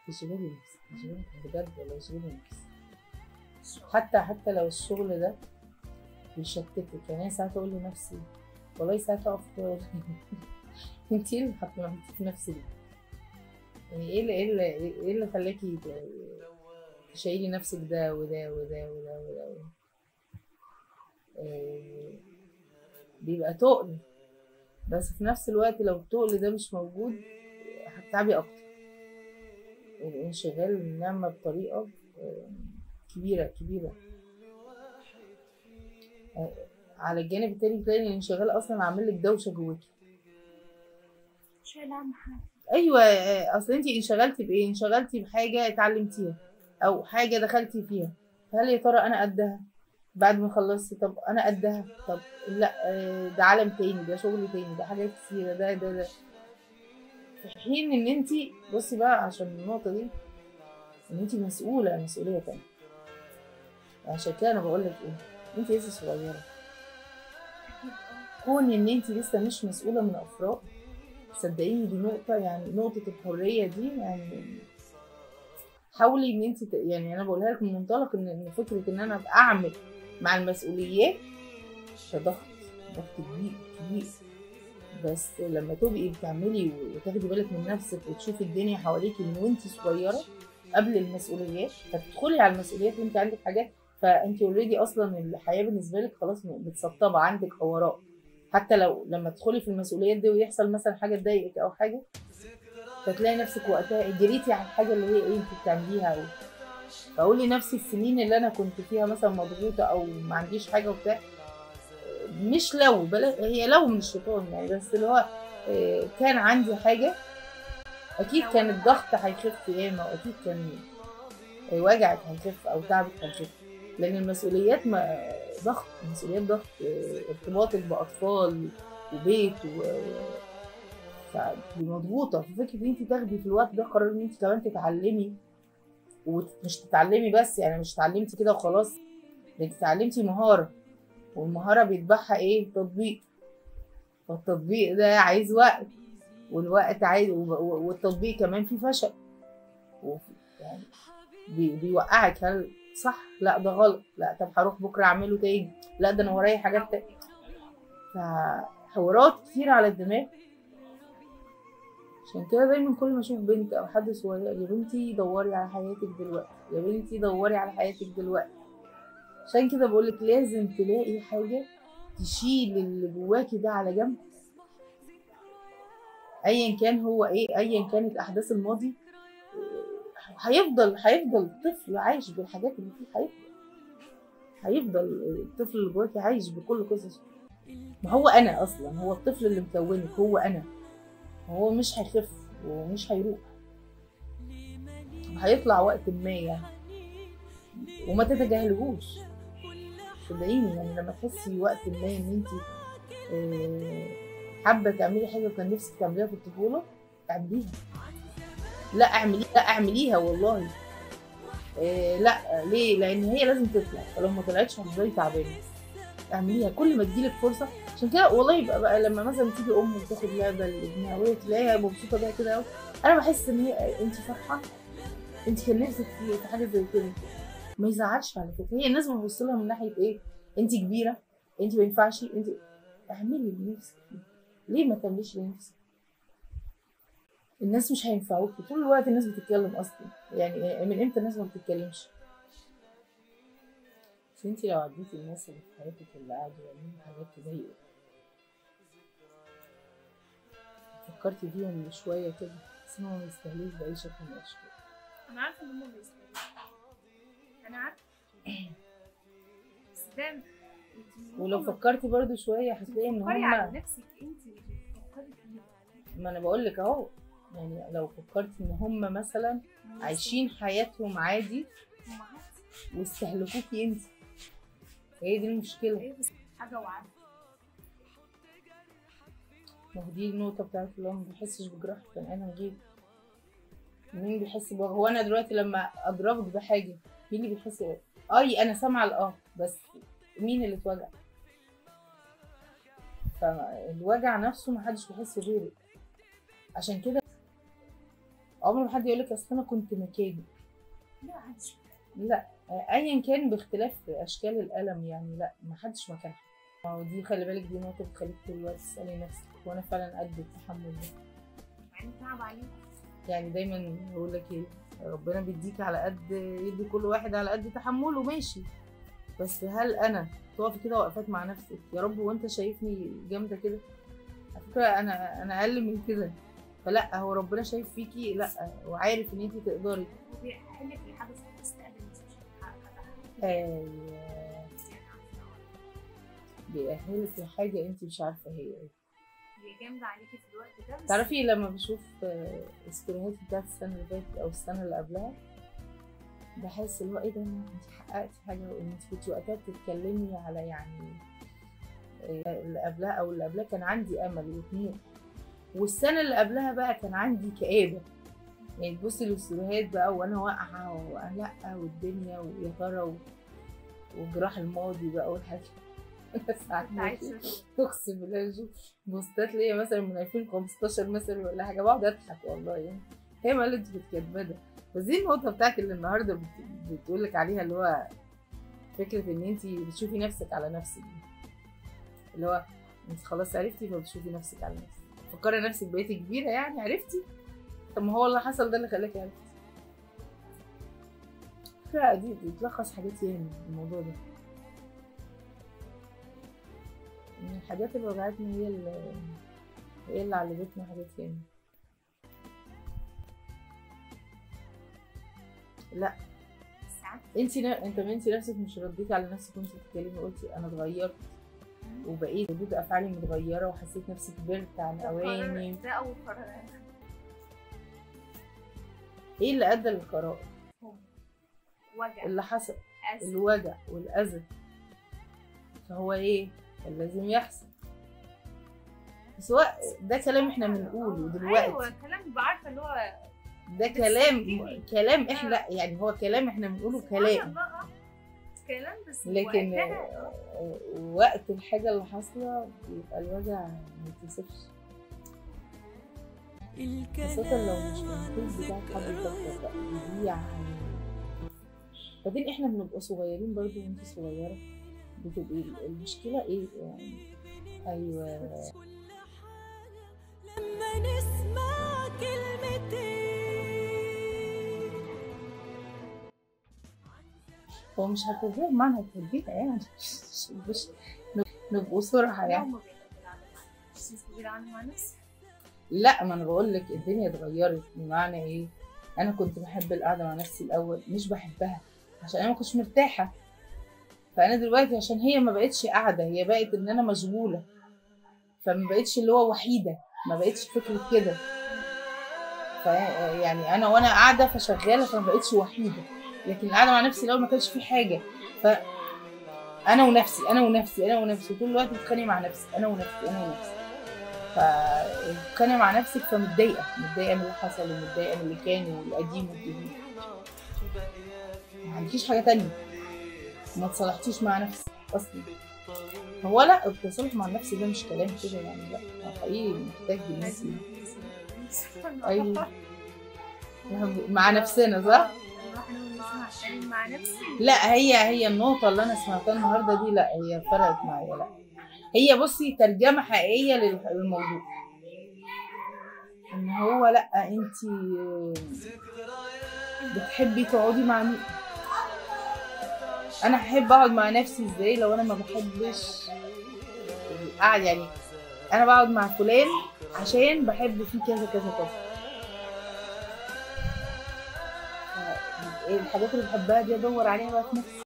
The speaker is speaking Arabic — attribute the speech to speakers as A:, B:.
A: تشغلي نفسك، تشغلي بجد والله، تشغلي نفسك. حتى لو الشغل ده بيشتتك، يعني انا ساعات اقول لنفسي والله، ساعات اقف كده انت ايه اللي حاطه في نفسي دي؟ يعني ايه اللي خلاكي تشيلي نفسك ده وده وده وده وده, وده. إيه، بيبقى تقل، بس في نفس الوقت لو التقل ده مش موجود هتتعبي اكتر. الانشغال نعمة بطريقة كبيرة كبيرة. على الجانب التاني بتلاقي ان الانشغال اصلا عامل لك دوشة جواكي.
B: شايلة هم حاجة.
A: ايوه، اصل انت انشغلتي بايه؟ انشغلتي بحاجة اتعلمتيها او حاجة دخلتي فيها، هل يا ترى انا قدها؟ بعد ما خلصت طب انا قدها؟ طب لا، ده عالم تاني، ده شغل تاني، ده حاجات كتيرة، ده في حين ان انت، بصي بقى عشان النقطة دي، ان انت مسؤولة مسؤولية تانية. عشان كده انا بقول لك ايه، انت لسه صغيرة. كون ان انت لسه مش مسؤولة من افراد، صدقيني دي نقطة، يعني نقطة الحرية دي، يعني حاولي ان انت يعني انا بقولها لك من منطلق ان فكرة ان انا ابقى اعمل مع المسؤوليات ده ضغط كبير كبير. بس لما تبقي بتعملي وتاخدي بالك من نفسك وتشوفي الدنيا حواليكي من وانت صغيرة قبل المسؤوليات، فتدخلي على المسؤوليات وانت عندك حاجات، فانت اوريدي اصلا الحياة بالنسبة لك خلاص متسطبة عندك حوارات. حتى لو لما تدخلي في المسؤوليات دي ويحصل مثلا حاجة تضايقك او حاجة، فتلاقي نفسك وقتها جريتي على الحاجة اللي هي ايه انت بتعمليها. فاقول لنفسي السنين اللي انا كنت فيها مثلا مضغوطة او ما عنديش حاجة وبتاع، مش لو بلا هي لو من الشيطان يعني، بس اللي هو كان عندي حاجة، أكيد كان الضغط هيخف ياما، وأكيد كان وجعك هيخف أو تعبك هيخف. لأن المسؤوليات ما ضغط، مسؤوليات ضغط، ارتباطك بأطفال وبيت مضغوطة. ففكرة إن أنت تاخدي في الوقت ده قرار إن أنت كمان تتعلمي، ومش تتعلمي بس، يعني مش اتعلمتي كده وخلاص، ده أنت اتعلمتي مهارة، والمهارة بيتبعها إيه؟ تطبيق. فالتطبيق ده عايز وقت، والوقت عايز، والتطبيق كمان فيه فشل، يعني بيوقعك. هل صح؟ لا ده غلط. لا طب هروح بكره اعمله تاني. لا ده انا ورايا حاجات تاني. فحوارات كتير على الدماغ. عشان كده دايما كل ما اشوف بنت او حد صغير، يا بنتي دوري على حياتك دلوقتي، يا بنتي دوري على حياتك دلوقتي. عشان كده بقولك لازم تلاقي حاجه تشيل اللي جواكي ده على جنب، ايا كان هو ايه، ايا كانت احداث الماضي. هيفضل طفل عايش بالحاجات اللي فيه، هيفضل الطفل اللي جواكي عايش بكل قصصه. ما هو انا اصلا، هو الطفل اللي مكونك هو انا، هو مش هيخف ومش هيروح، هيطلع وقت ما يعني. وما تتجاهلهوش، صدقيني، يعني لما تحسي وقت ما ان انت حابه تعملي حاجه كان نفسك تعمليها في الطفوله، اعمليها. لا اعمليها، لا اعمليها والله. لا ليه؟ لان هي لازم تطلع، فلو ما طلعتش هتفضلي تعبانه. اعمليها كل ما تجيلك فرصه. عشان كده والله بقى لما مثلا تيجي ام وتاخد لعبه لابنها وهي تلاقيها مبسوطه بيها كده قوي، انا بحس ان هي انت فرحانه، انت كان نفسك في حاجه زي كده. ما يزعلش على فكره، هي الناس بتبص لها من ناحيه ايه؟ انت كبيره، انت ما ينفعش، انت اعملي اللي نفسك فيه. ليه ما تعمليش اللي نفسك؟ الناس مش هينفعوكي طول الوقت، الناس بتتكلم اصلا، يعني من امتى الناس ما بتتكلمش؟ بس انت لو عديتي الناس اللي في حياتك اللي قعدوا يعملوا حاجات تضايقك، فكرتي فيهم شويه كده، بس هم ما يستاهلوش باي شكل من الاشكال.
B: انا عارفه ان هم بيستاهلوا، انا عارفه، بس ده
A: ولو فكرتي برضو شويه هتلاقي ان
B: فكري
A: هم،
B: على نفسك انت، فكري فيها.
A: ما انا بقول لك اهو، يعني لو فكرتي ان هم مثلا عايشين حياتهم عادي
B: هم عادي.
A: واستهلكوكي انت، هي دي المشكله.
B: ايه بس حاجه وعارفه.
A: ما هو دي النقطه بتاعت اللي هو ما بيحسش بجراح كان انا غير. مين بيحس هو انا دلوقتي لما اضربك بحاجه، مين اللي بيحس؟ اي انا سامعه بس مين اللي اتوجع؟ فالوجع نفسه ما حدش بيحس غيرك. عشان كده عمر ما حد يقول لك اصل انا كنت مكاني.
B: لا محدش.
A: لا، ايا كان باختلاف اشكال الالم يعني، لا ما حدش مكان حد. ودي خلي بالك دي نقطه بتخليك طول الوقت تسالي نفسك وانا فعلا قد التحمل ده.
B: مع انه تعب عليك.
A: يعني دايما بقول لك ايه، ربنا بيديك على قد، يدي كل واحد على قد تحمله ماشي، بس هل انا تقفي كده وقفات مع نفسك يا رب وانت شايفني جامده كده؟ على فكره انا اقل من كده، فلا هو ربنا شايف فيكي لا وعارف ان انت تقدري.
B: وبيحلك لحاجه في المستقبل انت مش هتحققها.
A: ايوه، بيأهلك لحاجه انت مش عارفه هي ايه.
B: هي جامده عليكي في الوقت ده.
A: تعرفي لما بشوف الستوريهات بتاعت السنه اللي فاتت او السنه اللي قبلها، بحس اللي هو ايه ده، انت حققتي حاجه وانت كنت وقتها بتتكلمي على يعني اللي قبلها او اللي قبلها كان عندي امل وطموح، والسنه اللي قبلها بقى كان عندي كآبه. يعني تبصي للستوريهات بقى وانا واقعه ولا والدنيا ويا ترى وجراح الماضي بقى والحاجات. ساعات اقسم بالله اشوف بوستات ليا مثلا من 2015 مثلا ولا حاجه بقعد اضحك والله. يعني هي ما اللي انت كنت كاتباه ده، بس دي النقطه بتاعتك اللي النهارده بتقول لك عليها، اللي هو فكره ان انت بتشوفي نفسك على نفسك دي، اللي هو انت خلاص عرفتي فبتشوفي نفسك على نفسك، فكري نفسك بقيتي كبيره يعني عرفتي، طب ما هو اللي حصل ده اللي خلاكي عرفتي. لا دي بتلخص حاجات ياما الموضوع ده. من الحاجات اللي وجعتني هي اللي علمتني حاجات ياما. لا انت نفسك مش رديتي على نفسك وانت بتتكلمي قلتي انا اتغيرت وبقيت ردود افعالي متغيره وحسيت نفسي كبرت عن اواني.
B: ده اول قرار.
A: ايه اللي ادى للقرار؟
B: وجع
A: اللي حصل،
B: أزل.
A: الوجع والاذى، فهو ايه كان لازم يحصل. سواء ده كلام احنا بنقوله دلوقتي.
B: ايوه كلام بعرفه اللي هو
A: ده كلام احنا يعني هو كلام احنا بنقوله كلام
B: بس
A: لكن وقت الحاجه اللي حاصله بيبقى الوجع ما يتوصفش، خاصة لو مش منقول بتاع حضرتك بقى دي يعني. بعدين احنا بنبقى صغيرين برضو وانت صغيرة بتبقي المشكلة ايه يعني. ايوه
C: لما نسمع كلمتين.
A: هو مش هتربيها بمعنى التربية يعني مش نبقوا صراحة يعني. لا ما انا بقول لك الدنيا اتغيرت. بمعنى ايه؟ انا كنت بحب القعده مع نفسي الاول، مش بحبها عشان انا ما كنتش مرتاحه، فانا دلوقتي عشان هي ما بقتش قاعده، هي بقت ان انا مشغوله، فما بقتش اللي هو وحيده، ما بقتش فكره كده. يعني انا وانا قاعده فشغاله فما بقتش وحيده، لكن القعده مع نفسي الاول ما كانش في حاجه، ف انا ونفسي طول الوقت بتخانق مع نفسي، انا ونفسي فبتخانق مع نفسك، فمتضايقه من اللي حصل ومتضايقه من اللي كان والقديم والجديد. ما عندكيش حاجه تانية، ما تصالحتيش مع نفسك اصلا. هو لا التصالح مع النفس ده مش كلام كده يعني، لا هو حقيقي محتاج جنسي. ايوه مع نفسنا صح؟
B: مع نفسي.
A: لا هي النقطة اللي أنا سمعتها النهاردة دي لا هي فرقت معايا. لا هي بصي ترجمة حقيقية للموضوع، إن هو لا أنتي بتحبي تقعدي مع مين؟ أنا هحب أقعد مع نفسي إزاي لو أنا ما بحبش القعدة؟ يعني أنا بقعد مع فلان عشان بحب فيه كذا كذا كذا، الحاجات اللي بحبها دي ادور عليها بقى في نفسي.